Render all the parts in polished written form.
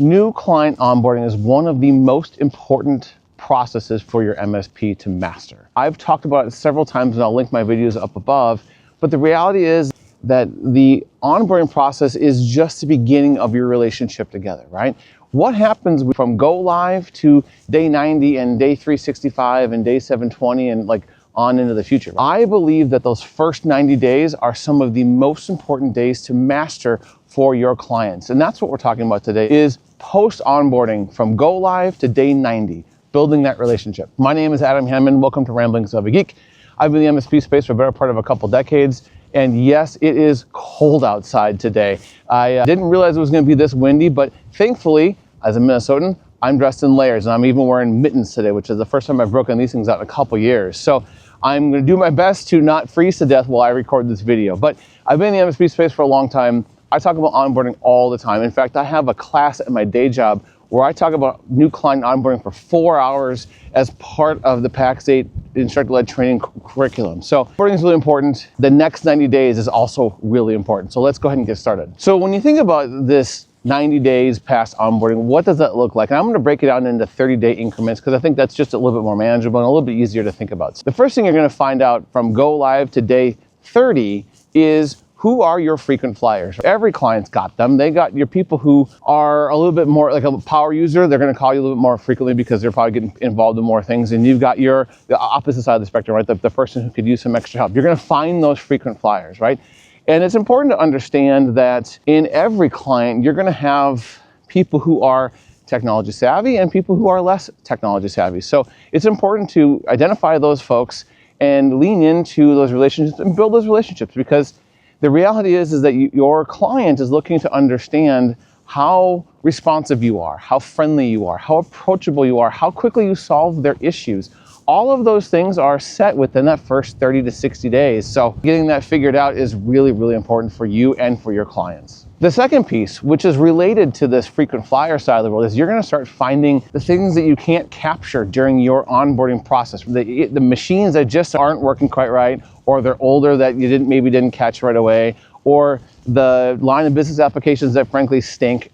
New client onboarding is one of the most important processes for your MSP to master. I've talked about it several times and I'll link my videos up above, but the reality is that the onboarding process is just the beginning of your relationship together, right? What happens from go live to day 90 and day 365 and day 720 and like on into the future? I believe that those first 90 days are some of the most important days to master for your clients. And that's what we're talking about today is post onboarding from go live to day 90, building that relationship. My name is Adam Hammond. Welcome to Ramblings of a Geek. I've been in the MSP space for a better part of a couple decades. And yes, it is cold outside today. I didn't realize it was going to be this windy, but thankfully, as a Minnesotan, I'm dressed in layers and I'm even wearing mittens today, which is the first time I've broken these things out in a couple years. So I'm going to do my best to not freeze to death while I record this video. But I've been in the MSP space for a long time. I talk about onboarding all the time. In fact, I have a class at my day job where I talk about new client onboarding for 4 hours as part of the PAX 8 instructor-led training curriculum. So onboarding is really important. The next 90 days is also really important. So let's go ahead and get started. So when you think about this 90 days past onboarding, what does that look like? And I'm going to break it down into 30-day increments because I think that's just a little bit more manageable and a little bit easier to think about. So the first thing you're going to find out from go live to day 30 is who are your frequent flyers. Every client's got them. They got your people who are a little bit more like a power user. They're going to call you a little bit more frequently because they're probably getting involved in more things. And you've got the opposite side of the spectrum, right? The person who could use some extra help. You're going to find those frequent flyers, right? And it's important to understand that in every client, you're going to have people who are technology savvy and people who are less technology savvy. So it's important to identify those folks and lean into those relationships and build those relationships, because the reality is that your client is looking to understand how responsive you are, how friendly you are, how approachable you are, how quickly you solve their issues. All of those things are set within that first 30 to 60 days. So getting that figured out is really, really important for you and for your clients. The second piece, which is related to this frequent flyer side of the world, is you're going to start finding the things that you can't capture during your onboarding process. The machines that just aren't working quite right, or they're older that you maybe didn't catch right away, or the line of business applications that frankly stink.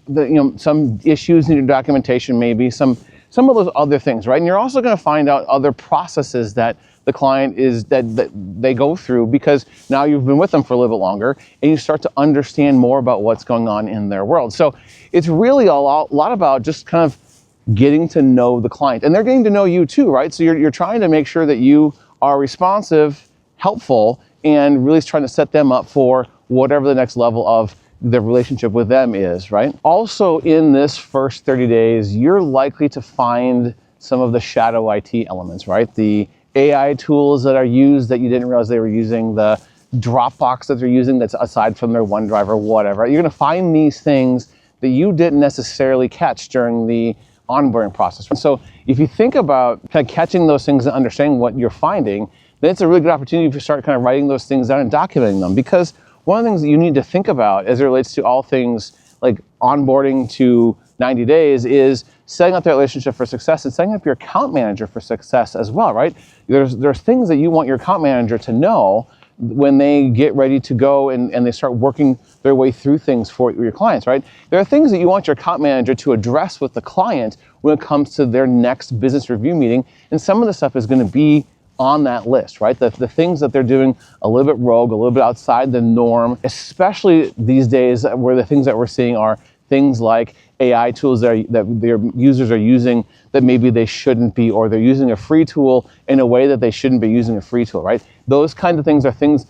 Some issues in your documentation, maybe some of those other things, right? And you're also going to find out other processes that the client that they go through, because now you've been with them for a little bit longer and you start to understand more about what's going on in their world. So it's really a lot about just kind of getting to know the client, and they're getting to know you too, right? So you're trying to make sure that you are responsive, helpful, and really trying to set them up for whatever the next level of the relationship with them is, right? Also, in this first 30 days, you're likely to find some of the shadow IT elements, right? The AI tools that are used that you didn't realize they were using, the Dropbox that they're using that's aside from their OneDrive or whatever. You're going to find these things that you didn't necessarily catch during the onboarding process. And so if you think about kind of catching those things and understanding what you're finding, then it's a really good opportunity to start kind of writing those things down and documenting them. Because one of the things that you need to think about as it relates to all things like onboarding to 90 days is setting up that relationship for success and setting up your account manager for success as well, right? There's things that you want your account manager to know when they get ready to go and they start working their way through things for your clients, right? There are things that you want your account manager to address with the client when it comes to their next business review meeting. And some of the stuff is going to be on that list, right? The things that they're doing a little bit rogue, a little bit outside the norm, especially these days where the things that we're seeing are things like AI tools that their users are using that maybe they shouldn't be, or they're using a free tool in a way that they shouldn't be using a free tool, right? Those kind of things are things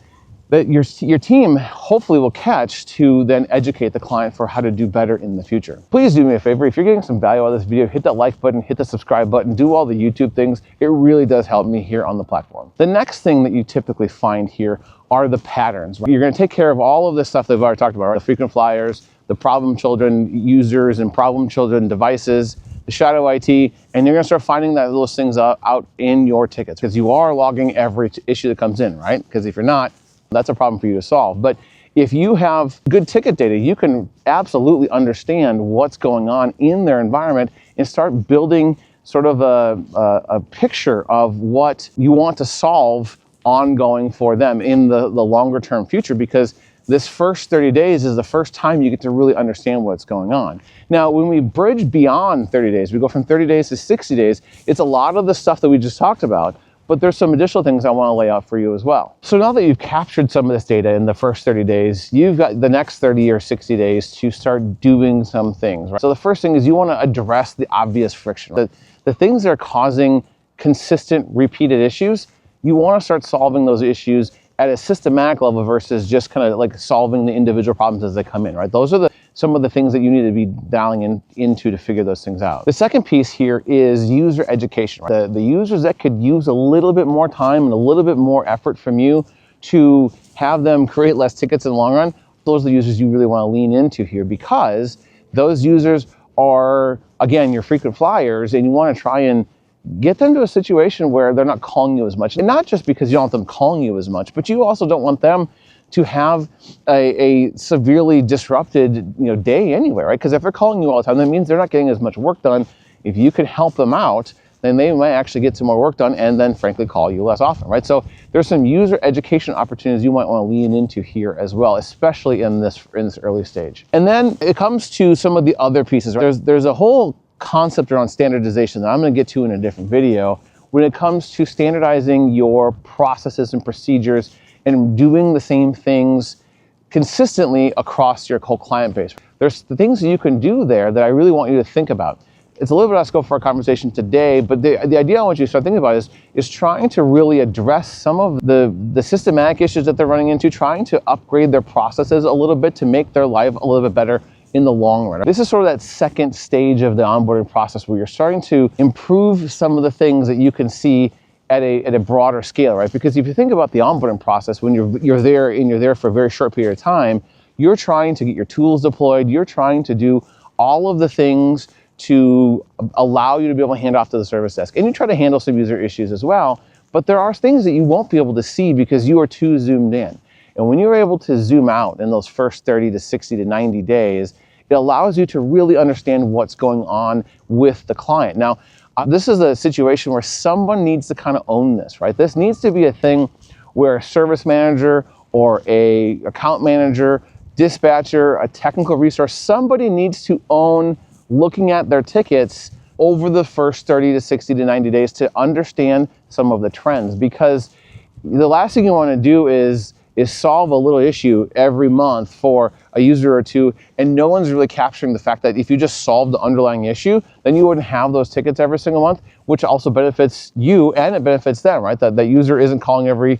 that your team hopefully will catch to then educate the client for how to do better in the future. Please do me a favor, if you're getting some value out of this video, hit that like button, hit the subscribe button, do all the YouTube things. It really does help me here on the platform. The next thing that you typically find here are the patterns. You're going to take care of all of this stuff that we've already talked about, right? The frequent flyers, the problem children users and problem children devices, the shadow IT, and you're going to start finding those things out in your tickets, because you are logging every issue that comes in, right? Because if you're not, that's a problem for you to solve. But if you have good ticket data, you can absolutely understand what's going on in their environment and start building sort of a picture of what you want to solve ongoing for them in the longer term future, because this first 30 days is the first time you get to really understand what's going on. Now, when we bridge beyond 30 days, we go from 30 days to 60 days, it's a lot of the stuff that we just talked about, but there's some additional things I want to lay out for you as well. So now that you've captured some of this data in the first 30 days, you've got the next 30 or 60 days to start doing some things, right? So the first thing is you want to address the obvious friction. The things that are causing consistent, repeated issues, you want to start solving those issues at a systematic level versus just kind of like solving the individual problems as they come in, right? Those are some of the things that you need to be dialing into to figure those things out. The second piece here is user education, right? The users that could use a little bit more time and a little bit more effort from you to have them create less tickets in the long run, those are the users you really want to lean into here, because those users are, again, your frequent flyers, and you want to try and get them to a situation where they're not calling you as much. And not just because you don't want them calling you as much, but you also don't want them to have a severely disrupted day anyway, right? Because if they're calling you all the time, that means they're not getting as much work done. If you can help them out, then they might actually get some more work done and then frankly call you less often, right? So there's some user education opportunities you might want to lean into here as well, especially in this early stage. And then it comes to some of the other pieces, right? There's a whole concept around standardization that I'm going to get to in a different video when it comes to standardizing your processes and procedures and doing the same things consistently across your whole client base. There's the things that you can do there that I really want you to think about. It's a little bit out of scope for our conversation today, but the idea I want you to start thinking about is trying to really address some of the systematic issues that they're running into, trying to upgrade their processes a little bit to make their life a little bit better in the long run. This is sort of that second stage of the onboarding process where you're starting to improve some of the things that you can see at a broader scale, right? Because if you think about the onboarding process, when you're there for a very short period of time, you're trying to get your tools deployed, you're trying to do all of the things to allow you to be able to hand off to the service desk. And you try to handle some user issues as well, but there are things that you won't be able to see because you are too zoomed in. And when you're able to zoom out in those first 30 to 60 to 90 days, it allows you to really understand what's going on with the client. Now, this is a situation where someone needs to kind of own this, right? This needs to be a thing where a service manager or a account manager, dispatcher, a technical resource, somebody needs to own looking at their tickets over the first 30 to 60 to 90 days to understand some of the trends, because the last thing you want to do is solve a little issue every month for a user or two, and no one's really capturing the fact that if you just solve the underlying issue, then you wouldn't have those tickets every single month, which also benefits you and it benefits them, right? That user isn't calling every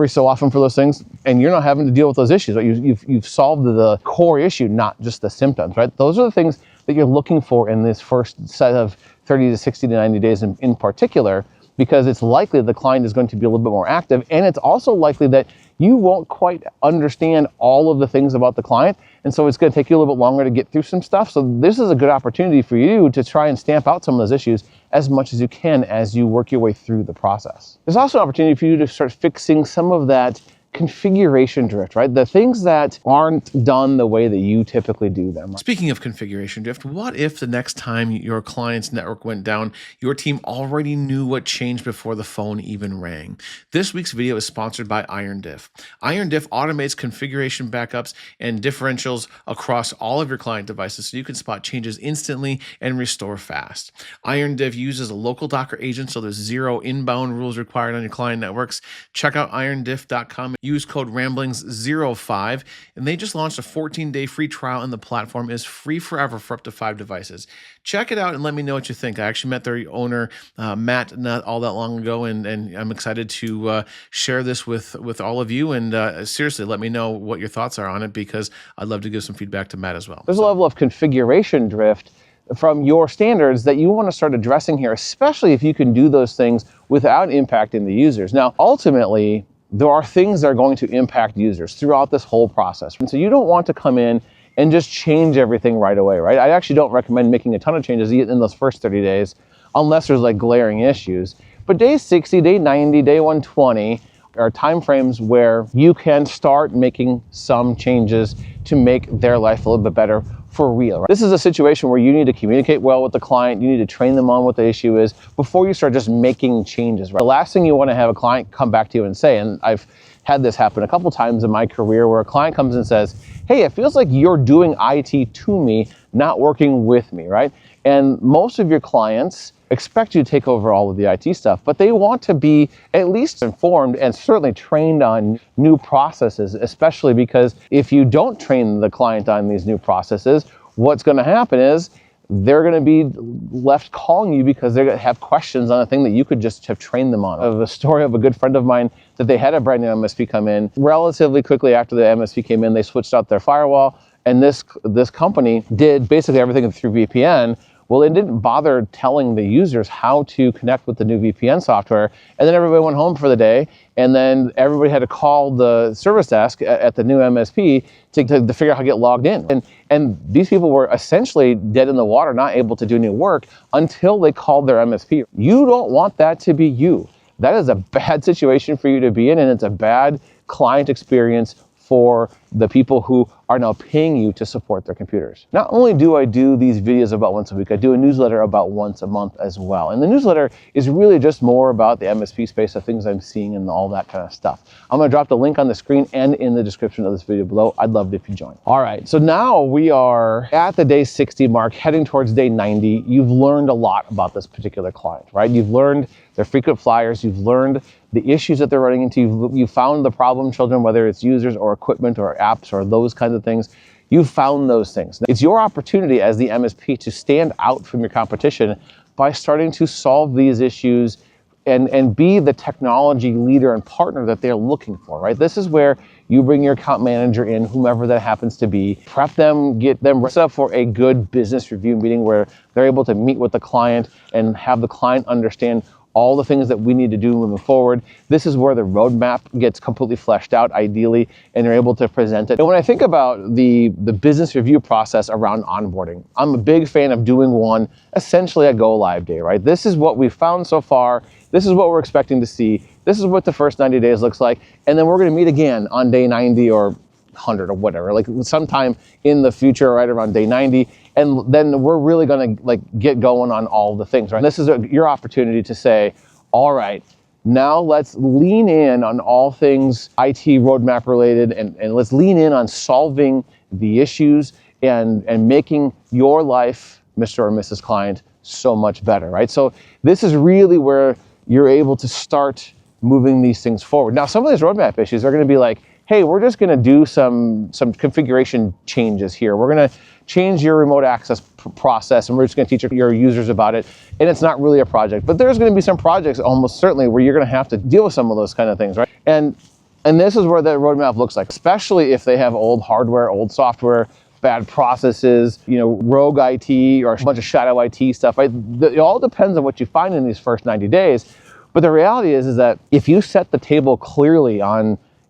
so often for those things, and you're not having to deal with those issues. Right? You've solved the core issue, not just the symptoms, right? Those are the things that you're looking for in this first set of 30 to 60 to 90 days in particular, because it's likely the client is going to be a little bit more active, and it's also likely that you won't quite understand all of the things about the client, and so it's going to take you a little bit longer to get through some stuff. So this is a good opportunity for you to try and stamp out some of those issues as much as you can as you work your way through the process. There's also an opportunity for you to start fixing some of that configuration drift, right? The things that aren't done the way that you typically do them. Right? Speaking of configuration drift, what if the next time your client's network went down, your team already knew what changed before the phone even rang? This week's video is sponsored by IronDiff. IronDiff automates configuration backups and differentials across all of your client devices so you can spot changes instantly and restore fast. IronDiff uses a local Docker agent, so there's zero inbound rules required on your client networks. Check out irondiff.com. Use code Ramblings05, and they just launched a 14-day free trial, and the platform is free forever for up to 5 devices. Check it out and let me know what you think. I actually met their owner, Matt, not all that long ago, and I'm excited to share this with all of you. And seriously, let me know what your thoughts are on it, because I'd love to give some feedback to Matt as well. There's a level of configuration drift from your standards that you want to start addressing here, especially if you can do those things without impacting the users. Now, ultimately, there are things that are going to impact users throughout this whole process. And so you don't want to come in and just change everything right away, right? I actually don't recommend making a ton of changes in those first 30 days unless there's like glaring issues. But day 60, day 90, day 120 are timeframes where you can start making some changes to make their life a little bit better for real. Right? This is a situation where you need to communicate well with the client. You need to train them on what the issue is before you start just making changes. Right? The last thing you want to have a client come back to you and say, and I've had this happen a couple times in my career where a client comes and says, hey, it feels like you're doing IT to me, not working with me, right? And most of your clients expect you to take over all of the IT stuff, but they want to be at least informed and certainly trained on new processes, especially because if you don't train the client on these new processes, what's going to happen is they're going to be left calling you because they're going to have questions on a thing that you could just have trained them on. I have a story of a good friend of mine that they had a brand new MSP come in. Relatively quickly after the MSP came in, they switched out their firewall, and this company did basically everything through VPN. Well, they didn't bother telling the users how to connect with the new VPN software, and then everybody went home for the day, and then everybody had to call the service desk at the new MSP to figure out how to get logged in. And these people were essentially dead in the water, not able to do new work until they called their MSP. You don't want that to be you. That is a bad situation for you to be in, and it's a bad client experience for the people who are now paying you to support their computers. Not only do I do these videos about once a week, I do a newsletter about once a month as well. And the newsletter is really just more about the MSP space, the things I'm seeing and all that kind of stuff. I'm gonna drop the link on the screen and in the description of this video below. I'd love it if you join. All right, so now we are at the day 60 mark, heading towards day 90. You've learned a lot about this particular client, right? You've learned their frequent flyers, you've learned the issues that they're running into, you've found the problem children, whether it's users or equipment or apps or those kinds of things. You've found those things. It's your opportunity as the MSP to stand out from your competition by starting to solve these issues and be the technology leader and partner that they're looking for, right? This is where you bring your account manager in, whomever that happens to be, prep them, get them set up for a good business review meeting where they're able to meet with the client and have the client understand all the things that we need to do moving forward. This is where the roadmap gets completely fleshed out, ideally, and you're able to present it. And when I think about the business review process around onboarding, I'm a big fan of doing one essentially at go live day, right? This is what we've found so far. This is what we're expecting to see. This is what the first 90 days looks like. And then we're gonna meet again on day 90 or 100 or whatever, like sometime in the future, right around day 90. And then we're really gonna get going on all the things, right? This is your opportunity to say, all right, now let's lean in on all things IT roadmap related and let's lean in on solving the issues and making your life, Mr. or Mrs. Client, so much better, right? So this is really where you're able to start moving these things forward. Now, some of these roadmap issues are gonna be like, hey, we're just gonna do some configuration changes here. We're gonna change your remote access process and we're just gonna teach your users about it. And it's not really a project, but there's gonna be some projects almost certainly where you're gonna have to deal with some of those kind of things, right? And this is where that roadmap looks like, especially if they have old hardware, old software, bad processes, rogue IT or a bunch of shadow IT stuff, right? It all depends on what you find in these first 90 days. But the reality is that if you set the table clearly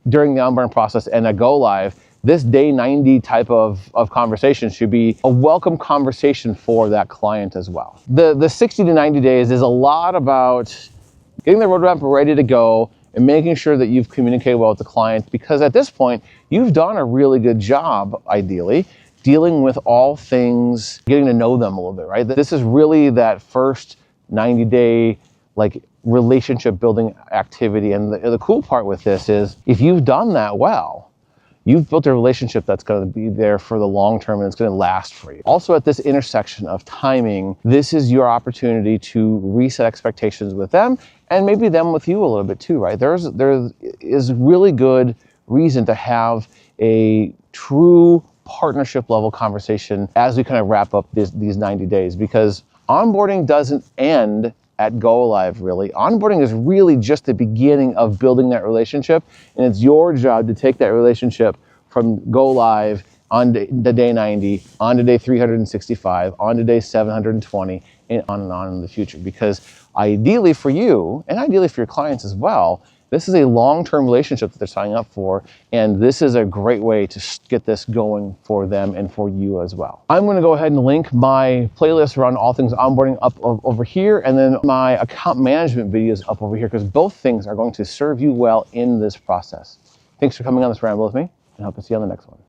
during the onboarding process and a go live, this day 90 type of conversation should be a welcome conversation for that client as well. The 60 to 90 days is a lot about getting the roadmap ready to go and making sure that you've communicated well with the client, because at this point, you've done a really good job, ideally, dealing with all things, getting to know them a little bit, right? This is really that first 90-day relationship building activity. And the cool part with this is if you've done that well, you've built a relationship that's going to be there for the long term and it's going to last for you. Also at this intersection of timing, this is your opportunity to reset expectations with them and maybe them with you a little bit too, right? There is really good reason to have a true partnership level conversation as we kind of wrap up these 90 days, because onboarding doesn't end at go live, really. Onboarding is really just the beginning of building that relationship, and it's your job to take that relationship from go live on the day 90, on to day 365, on to day 720, and on in the future. Because ideally for you, and ideally for your clients as well, this is a long-term relationship that they're signing up for, and this is a great way to get this going for them and for you as well. I'm gonna go ahead and link my playlist around all things onboarding up over here, and then my account management videos up over here, because both things are going to serve you well in this process. Thanks for coming on this ramble with me, and I hope to see you on the next one.